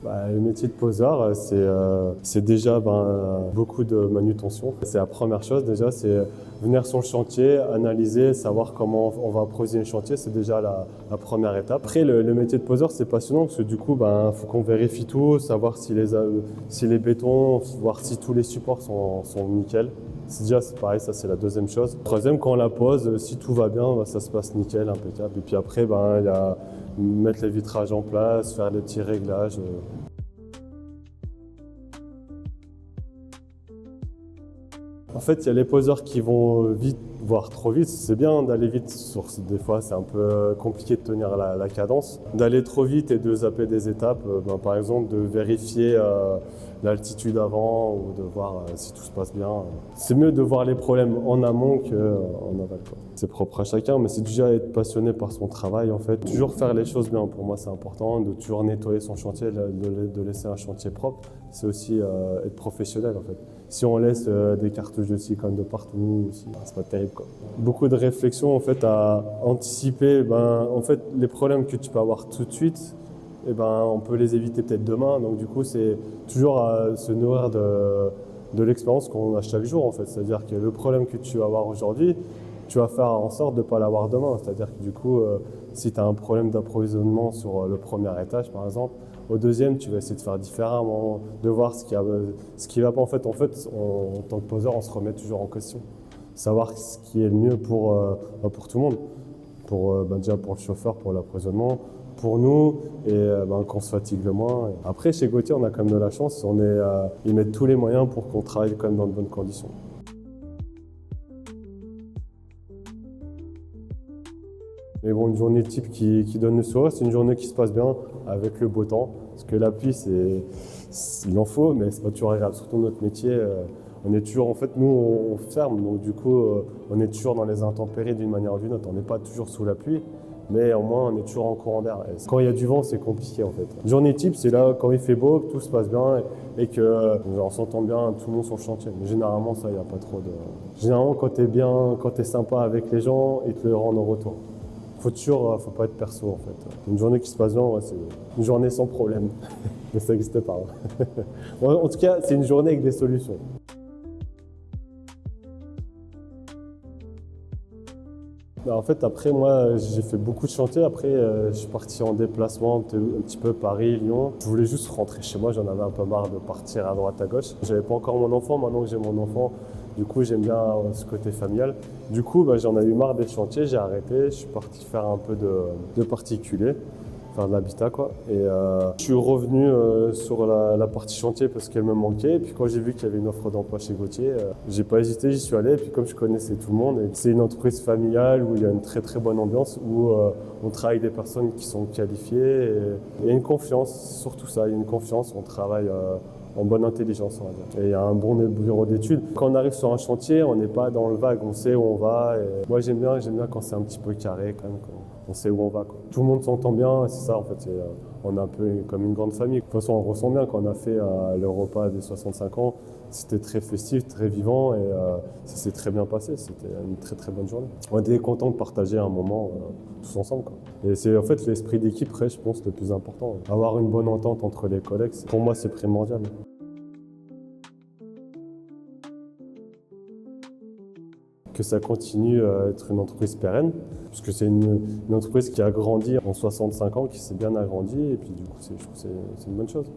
Le métier de poseur, c'est déjà beaucoup de manutention. C'est la première chose déjà, c'est venir sur le chantier, analyser, savoir comment on va approvisionner le chantier, c'est déjà la première étape. Après, le métier de poseur, c'est passionnant parce que du coup, faut qu'on vérifie tout, savoir si les bétons, voir si tous les supports sont nickel. C'est pareil, ça c'est la deuxième chose. Troisième, quand on la pose, si tout va bien, ça se passe nickel, impeccable. Et puis après, il y a mettre les vitrages en place, faire des petits réglages. En fait, il y a les poseurs qui vont vite, voire trop vite. C'est bien d'aller vite, des fois c'est un peu compliqué de tenir la cadence. D'aller trop vite et de zapper des étapes, par exemple de vérifier l'altitude avant ou de voir si tout se passe bien. C'est mieux de voir les problèmes en amont qu'en aval, quoi. C'est propre à chacun, mais c'est déjà être passionné par son travail en fait. Toujours faire les choses bien, pour moi c'est important, de toujours nettoyer son chantier, de laisser un chantier propre. C'est aussi être professionnel en fait. Si on laisse des cartouches de silicone de partout, c'est pas terrible, quoi. Beaucoup de réflexion en fait à anticiper en fait, les problèmes que tu peux avoir tout de suite, on peut les éviter peut-être demain. Donc du coup, c'est toujours à se nourrir de l'expérience qu'on a chaque jour en fait. C'est-à-dire que le problème que tu vas avoir aujourd'hui, tu vas faire en sorte de ne pas l'avoir demain. C'est-à-dire que du coup, si tu as un problème d'approvisionnement sur le premier étage par exemple, au deuxième, tu vas essayer de faire différemment, de voir ce qui va pas. En fait, en tant que poseur, on se remet toujours en question. Savoir ce qui est le mieux pour tout le monde. Déjà pour le chauffeur, pour l'approvisionnement, pour nous, et qu'on se fatigue le moins. Après, chez Gauthier, on a quand même de la chance. Ils mettent tous les moyens pour qu'on travaille quand même dans de bonnes conditions. Mais bon, une journée type qui donne le sourire, c'est une journée qui se passe bien avec le beau temps. Parce que la pluie, il en faut, mais c'est pas toujours agréable. Surtout notre métier, on est toujours, en fait, nous, on ferme, donc du coup, on est toujours dans les intempéries d'une manière ou d'une autre. On n'est pas toujours sous la pluie, mais au moins, on est toujours en courant d'air. Et quand il y a du vent, c'est compliqué, en fait. Une journée type, c'est là, quand il fait beau, que tout se passe bien et on s'entend bien, tout le monde sur le chantier. Mais généralement, ça, il n'y a pas trop de... Généralement, quand t'es sympa avec les gens, ils te le rendent en retour. Faut pas être perso en fait. Une journée qui se passe bien, c'est une journée sans problème. Mais ça n'existe pas. En tout cas, c'est une journée avec des solutions. En fait, après, moi, j'ai fait beaucoup de chantiers. Après, je suis parti en déplacement un petit peu Paris, Lyon. Je voulais juste rentrer chez moi. J'en avais un peu marre de partir à droite, à gauche. J'avais pas encore mon enfant. Maintenant que j'ai mon enfant, du coup, j'aime bien ce côté familial. Du coup, j'en ai eu marre des chantiers. J'ai arrêté. Je suis parti faire un peu de particulier, faire de l'habitat, quoi. Et je suis revenu sur la partie chantier parce qu'elle me manquait. Et puis quand j'ai vu qu'il y avait une offre d'emploi chez Gauthier, j'ai pas hésité, j'y suis allé. Et puis comme je connaissais tout le monde, et c'est une entreprise familiale où il y a une très très bonne ambiance, où on travaille avec des personnes qui sont qualifiées. Et il y a une confiance, surtout ça, il y a une confiance. On travaille en bonne intelligence, on va dire. Et il y a un bon bureau d'études. Quand on arrive sur un chantier, on n'est pas dans le vague, on sait où on va. Et moi j'aime bien quand c'est un petit peu carré quand même. On sait où on va, quoi. Tout le monde s'entend bien, c'est ça en fait. On est un peu comme une grande famille. De toute façon, on ressent bien quand on a fait le repas des 65 ans. C'était très festif, très vivant et ça s'est très bien passé. C'était une très très bonne journée. On était contents de partager un moment tous ensemble, quoi. Et c'est en fait l'esprit d'équipe, je pense, le plus important. Avoir une bonne entente entre les collègues, pour moi, c'est primordial. Que ça continue à être une entreprise pérenne, parce que c'est une entreprise qui a grandi en 65 ans, qui s'est bien agrandie, et puis du coup, je trouve que c'est une bonne chose.